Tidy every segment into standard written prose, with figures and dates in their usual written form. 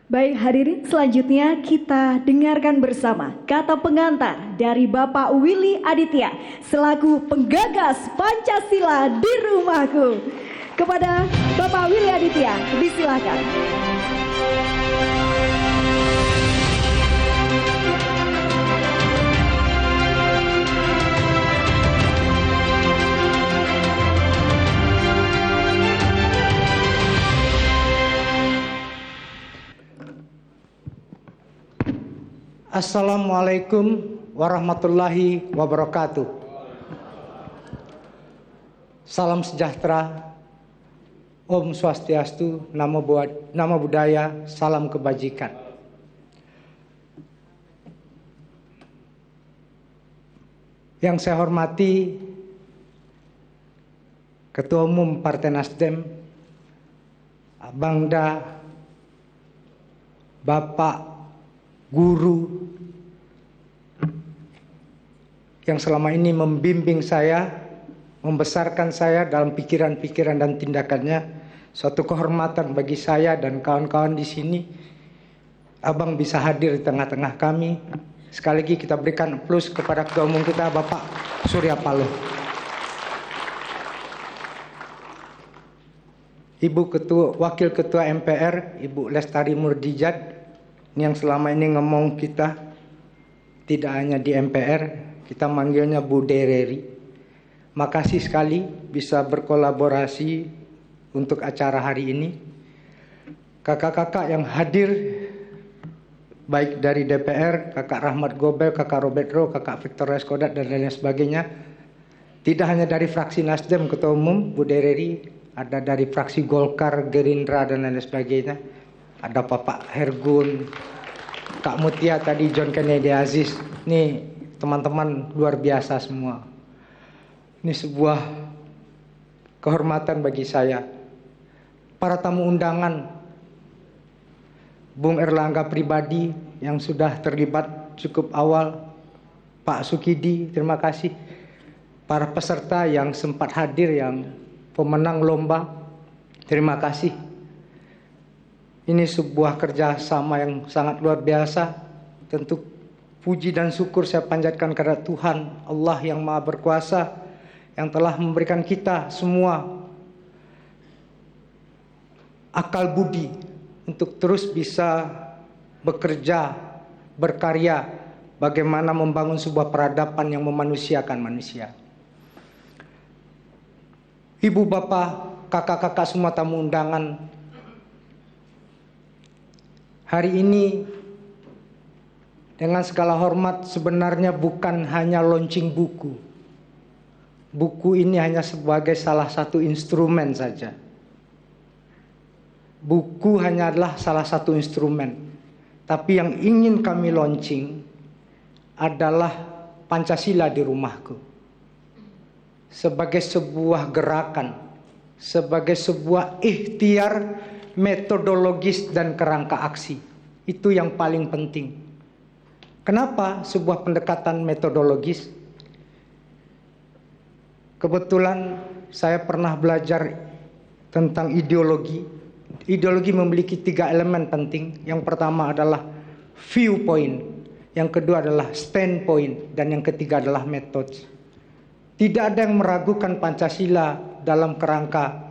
Baik hadirin, selanjutnya kita dengarkan bersama kata pengantar dari Bapak Willy Aditya selaku penggagas Pancasila di Rumahku. Kepada Bapak Willy Aditya, disilakan. Assalamualaikum warahmatullahi wabarakatuh. Salam sejahtera, Om Swastiastu, Namo Buddhaya, salam kebajikan. Yang saya hormati Ketua Umum Partai Nasdem, Bangda, Bapak Guru yang selama ini membimbing saya, membesarkan saya dalam pikiran-pikiran dan tindakannya, suatu kehormatan bagi saya dan kawan-kawan di sini. Abang bisa hadir di tengah-tengah kami. Sekali lagi kita berikan plus kepada Ketua Umum kita, Bapak Surya Paloh. Ibu Wakil Ketua MPR, Ibu Lestari Murdijat, yang selama ini ngomong kita tidak hanya di MPR, kita manggilnya Bu Dereri. Makasih sekali bisa berkolaborasi untuk acara hari ini. Kakak-kakak yang hadir baik dari DPR, Kakak Rahmat Gobel, Kakak Robert Roh, Kakak Victor Reskodat dan lain sebagainya. Tidak hanya dari fraksi Nasdem Ketua Umum Bu Dereri, ada dari fraksi Golkar, Gerindra dan lain sebagainya. Ada Bapak Hergun, Kak Mutia tadi, John Kennedy Aziz. Ini teman-teman luar biasa semua. Ini sebuah kehormatan bagi saya. Para tamu undangan, Bung Erlangga pribadi yang sudah terlibat cukup awal, Pak Sukidi, terima kasih. Para peserta yang sempat hadir, yang pemenang lomba, terima kasih. Ini sebuah kerjasama yang sangat luar biasa. Tentu puji dan syukur saya panjatkan kepada Tuhan Allah yang Maha Berkuasa, yang telah memberikan kita semua akal budi untuk terus bisa bekerja, berkarya, bagaimana membangun sebuah peradaban yang memanusiakan manusia. Ibu, bapak, kakak-kakak semua tamu undangan, hari ini dengan segala hormat sebenarnya bukan hanya launching buku. Buku ini hanya sebagai salah satu instrumen saja. Buku hanya adalah salah satu instrumen. Tapi yang ingin kami launching adalah Pancasila di Rumahku. Sebagai sebuah gerakan, sebagai sebuah ikhtiar metodologis dan kerangka aksi. Itu yang paling penting. Kenapa sebuah pendekatan metodologis? Kebetulan saya pernah belajar tentang ideologi. Ideologi memiliki 3 elemen penting. Yang pertama adalah viewpoint, yang kedua adalah standpoint, dan yang ketiga adalah metode. Tidak ada yang meragukan Pancasila dalam kerangka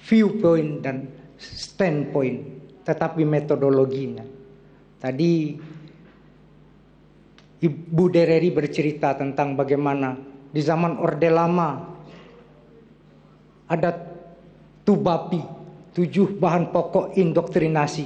viewpoint dan standpoint, tetapi metodologinya. Tadi Ibu Dereri bercerita tentang bagaimana di zaman Orde Lama ada TUBAPI, 7 bahan pokok indoktrinasi.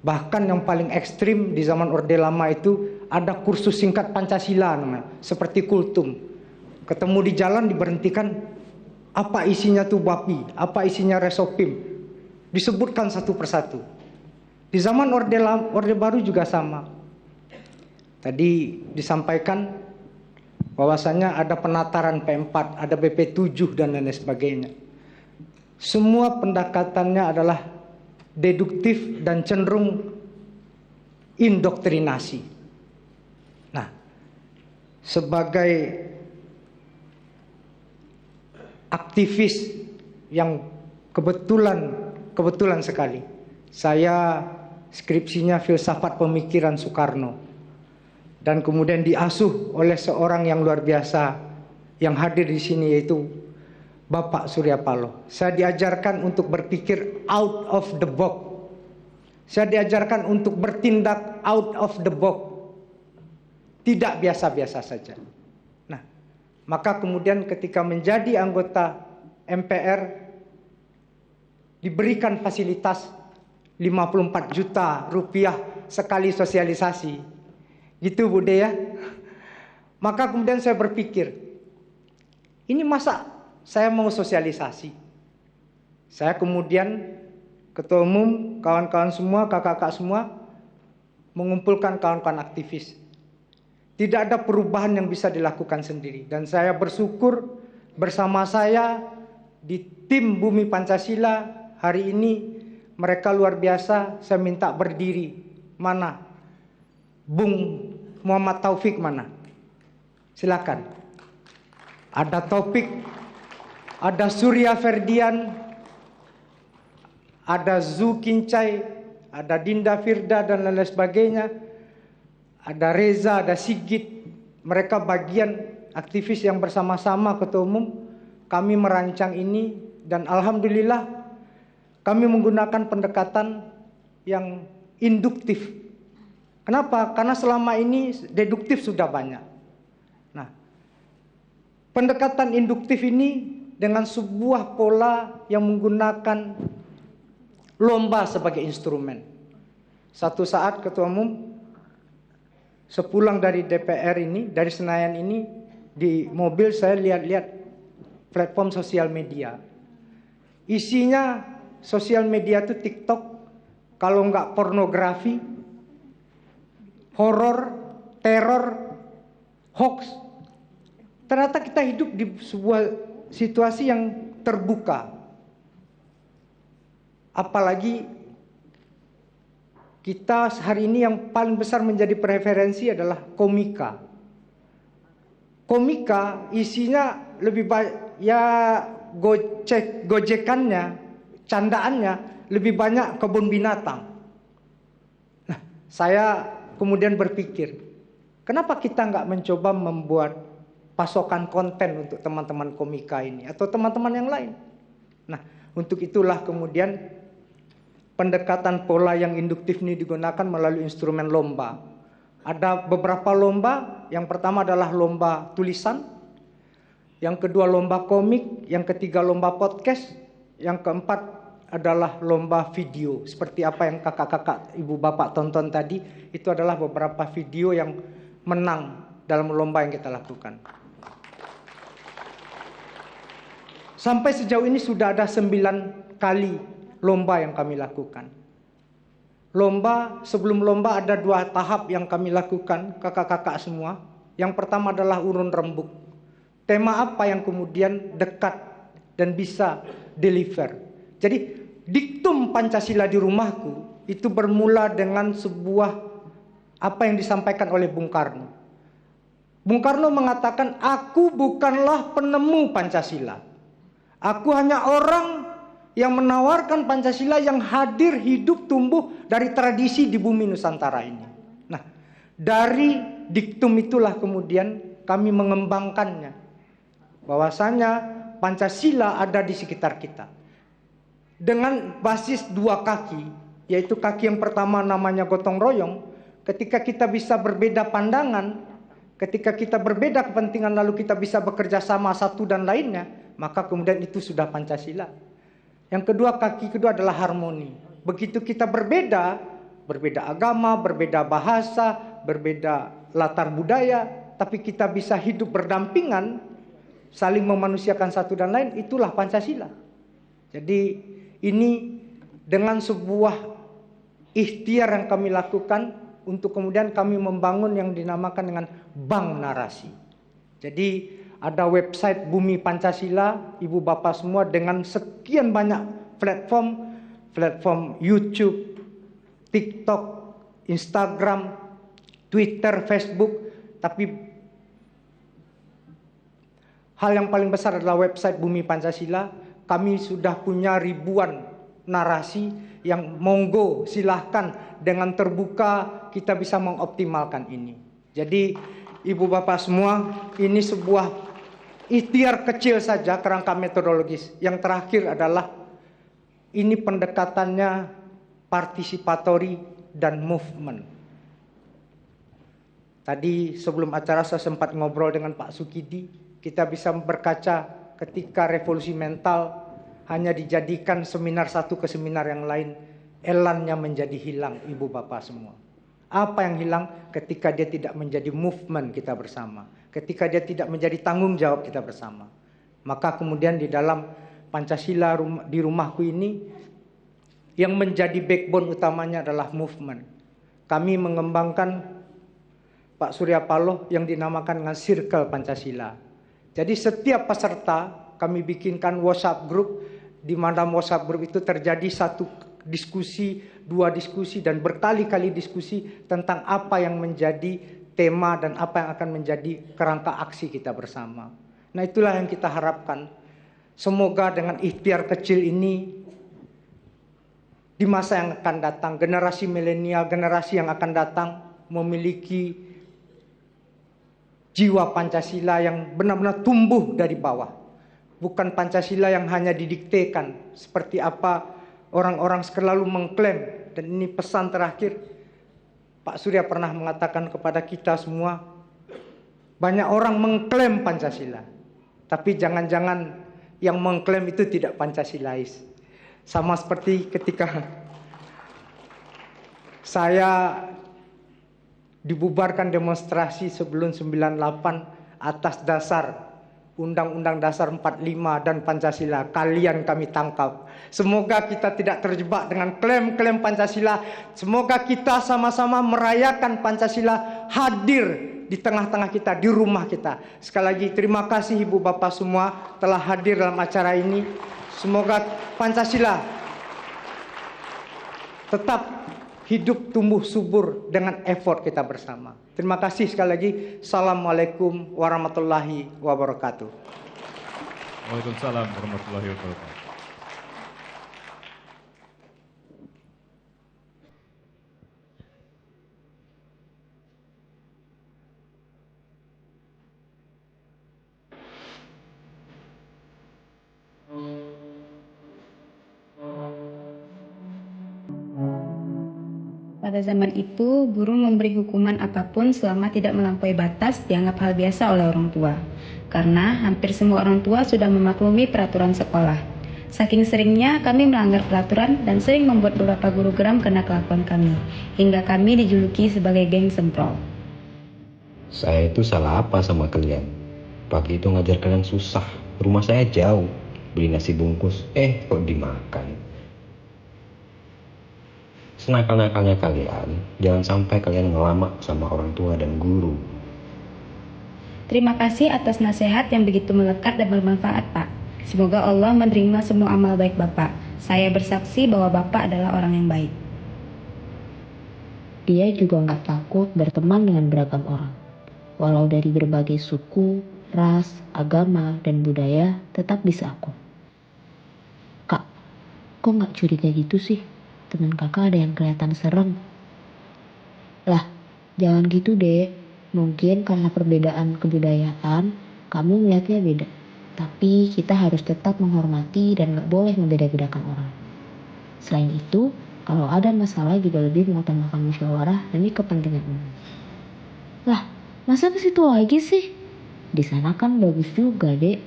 Bahkan yang paling ekstrim di zaman Orde Lama itu ada kursus singkat Pancasila namanya, seperti kultum. Ketemu di jalan diberhentikan, apa isinya TUBAPI, apa isinya Resopim, disebutkan satu persatu. Di zaman Orde Baru juga sama. Tadi disampaikan bahwasanya ada penataran P4, ada BP7 dan lain sebagainya. Semua pendekatannya adalah deduktif dan cenderung indoktrinasi. Nah, sebagai aktivis yang kebetulan sekali saya skripsinya Filsafat Pemikiran Soekarno. Dan kemudian diasuh oleh seorang yang luar biasa yang hadir di sini, yaitu Bapak Surya Paloh. Saya diajarkan untuk berpikir out of the box. Saya diajarkan untuk bertindak out of the box. Tidak biasa-biasa saja. Nah, maka kemudian ketika menjadi anggota MPR diberikan fasilitas 54 juta rupiah sekali sosialisasi. Gitu Bu De ya. Maka kemudian saya berpikir, ini masa saya mau sosialisasi? Saya kemudian ketua umum, kawan-kawan semua, kakak-kakak semua mengumpulkan kawan-kawan aktivis. Tidak ada perubahan yang bisa dilakukan sendiri. Dan saya bersyukur bersama saya di tim Bumi Pancasila hari ini mereka luar biasa. Saya minta berdiri. Mana? Bung Muhammad Taufik mana? Silakan. Ada Taufik, ada Surya Ferdian, ada Zu Kincai, ada Dinda Firda dan lain sebagainya. Ada Reza, ada Sigit. Mereka bagian aktivis yang bersama-sama ketua umum. Kami merancang ini dan alhamdulillah kami menggunakan pendekatan yang induktif. Kenapa? Karena selama ini deduktif sudah banyak. Nah, pendekatan induktif ini dengan sebuah pola yang menggunakan lomba sebagai instrumen. Satu saat ketua umum sepulang dari DPR ini, dari Senayan ini, di mobil saya lihat-lihat platform sosial media. Isinya sosial media itu TikTok, kalau enggak pornografi, horor, teror, hoax. Ternyata kita hidup di sebuah situasi yang terbuka. Apalagi kita hari ini yang paling besar menjadi preferensi adalah komika. Komika isinya lebih banyak, ya gojekannya, candaannya lebih banyak kebun binatang. Nah, saya kemudian berpikir, kenapa kita nggak mencoba membuat pasokan konten untuk teman-teman komika ini atau teman-teman yang lain? Nah, untuk itulah kemudian pendekatan pola yang induktif ini digunakan melalui instrumen lomba. Ada beberapa lomba, yang pertama adalah lomba tulisan, yang kedua lomba komik, yang ketiga lomba podcast, yang keempat adalah lomba video. Seperti apa yang kakak-kakak, ibu bapak tonton tadi, itu adalah beberapa video yang menang dalam lomba yang kita lakukan. Sampai sejauh ini sudah ada 9 kali lomba yang kami lakukan. Sebelum lomba ada 2 tahap yang kami lakukan, kakak-kakak semua. Yang pertama adalah urun rembuk. Tema apa yang kemudian dekat dan bisa deliver. Jadi diktum Pancasila di rumahku itu bermula dengan sebuah apa yang disampaikan oleh Bung Karno. Bung Karno mengatakan, aku bukanlah penemu Pancasila. Aku hanya orang yang menawarkan Pancasila yang hadir, hidup, tumbuh dari tradisi di bumi Nusantara ini. Nah, dari diktum itulah kemudian kami mengembangkannya. Bahwasanya Pancasila ada di sekitar kita. Dengan basis 2 kaki, yaitu kaki yang pertama namanya gotong royong. Ketika kita bisa berbeda pandangan, ketika kita berbeda kepentingan lalu kita bisa bekerja sama satu dan lainnya, maka kemudian itu sudah Pancasila. Yang kedua, kaki kedua adalah harmoni. Begitu kita berbeda agama, berbeda bahasa, berbeda latar budaya, tapi kita bisa hidup berdampingan, saling memanusiakan satu dan lain, itulah Pancasila. Jadi ini dengan sebuah ikhtiar yang kami lakukan untuk kemudian kami membangun yang dinamakan dengan bank narasi. Jadi ada website Bumi Pancasila, ibu bapak semua, dengan sekian banyak platform YouTube, TikTok, Instagram, Twitter, Facebook. Tapi hal yang paling besar adalah website Bumi Pancasila. Kami sudah punya ribuan narasi yang monggo silahkan dengan terbuka kita bisa mengoptimalkan ini. Jadi Ibu Bapak semua, ini sebuah ikhtiar kecil saja kerangka metodologis. Yang terakhir adalah ini pendekatannya partisipatori dan movement. Tadi sebelum acara saya sempat ngobrol dengan Pak Sukidi, kita bisa berkaca ketika revolusi mental hanya dijadikan seminar satu ke seminar yang lain, elannya menjadi hilang, Ibu Bapak semua. Apa yang hilang? Ketika dia tidak menjadi movement kita bersama, ketika dia tidak menjadi tanggung jawab kita bersama. Maka kemudian di dalam Pancasila di rumahku ini, yang menjadi backbone utamanya adalah movement. Kami mengembangkan Pak Surya Paloh yang dinamakan dengan Circle Pancasila. Jadi setiap peserta kami bikinkan WhatsApp group, di mana WhatsApp group itu terjadi satu diskusi, dua diskusi, dan berkali-kali diskusi tentang apa yang menjadi tema dan apa yang akan menjadi kerangka aksi kita bersama. Nah, itulah yang kita harapkan. Semoga dengan ikhtiar kecil ini di masa yang akan datang, generasi milenial, generasi yang akan datang memiliki jiwa Pancasila yang benar-benar tumbuh dari bawah. Bukan Pancasila yang hanya didiktekan seperti apa orang-orang selalu mengklaim. Dan ini pesan terakhir, Pak Surya pernah mengatakan kepada kita semua, banyak orang mengklaim Pancasila, tapi jangan-jangan yang mengklaim itu tidak Pancasilais. Sama seperti ketika saya dibubarkan demonstrasi sebelum 98 atas dasar Undang-Undang Dasar 45 dan Pancasila, kalian kami tangkap. Semoga kita tidak terjebak dengan klaim-klaim Pancasila. Semoga kita sama-sama merayakan Pancasila hadir di tengah-tengah kita, di rumah kita. Sekali lagi terima kasih Ibu Bapak semua telah hadir dalam acara ini. Semoga Pancasila tetap hidup tumbuh subur dengan effort kita bersama. Terima kasih sekali lagi. Assalamualaikum warahmatullahi wabarakatuh. Waalaikumsalam warahmatullahi wabarakatuh. Pada zaman itu, guru memberi hukuman apapun selama tidak melampaui batas dianggap hal biasa oleh orang tua. Karena hampir semua orang tua sudah memaklumi peraturan sekolah. Saking seringnya kami melanggar peraturan dan sering membuat beberapa guru geram karena kelakuan kami. Hingga kami dijuluki sebagai geng semprol. Saya itu salah apa sama kalian? Pagi itu ngajar kalian susah. Rumah saya jauh. Beli nasi bungkus, kok dimakan. Senakal-nakalnya kalian, jangan sampai kalian ngelamak sama orang tua dan guru. Terima kasih atas nasihat yang begitu melekat dan bermanfaat, Pak. Semoga Allah menerima semua amal baik Bapak. Saya bersaksi bahwa Bapak adalah orang yang baik. Dia juga nggak takut berteman dengan beragam orang. Walau dari berbagai suku, ras, agama, dan budaya, tetap bisa akur. Kak, kok nggak curiga gitu sih? Teman kakak ada yang kelihatan serem. Lah, jangan gitu deh. Mungkin karena perbedaan kebudayaan, kamu melihatnya beda. Tapi kita harus tetap menghormati dan gak boleh membeda-bedakan orang. Selain itu, kalau ada masalah juga lebih mengutamakan musyawarah demi kepentingan umum. Lah, masa ke situ lagi sih? Di sana kan bagus juga, Dek.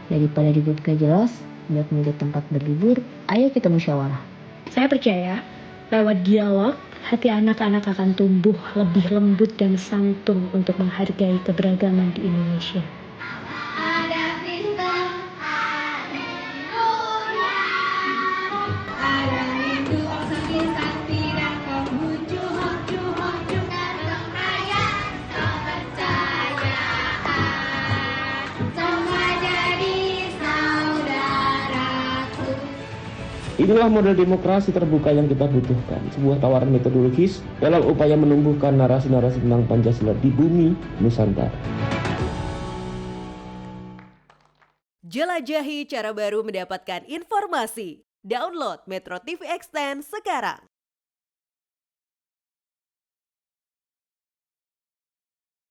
Daripada ribut gak jelas, buat milih tempat berlibur, ayo kita musyawarah. Saya percaya, lewat dialog, hati anak-anak akan tumbuh lebih lembut dan santun untuk menghargai keberagaman di Indonesia. Inilah model demokrasi terbuka yang kita butuhkan, sebuah tawaran metodologis dalam upaya menumbuhkan narasi-narasi tentang Pancasila di bumi Nusantara. Jelajahi cara baru mendapatkan informasi. Download Metro TV Extend sekarang.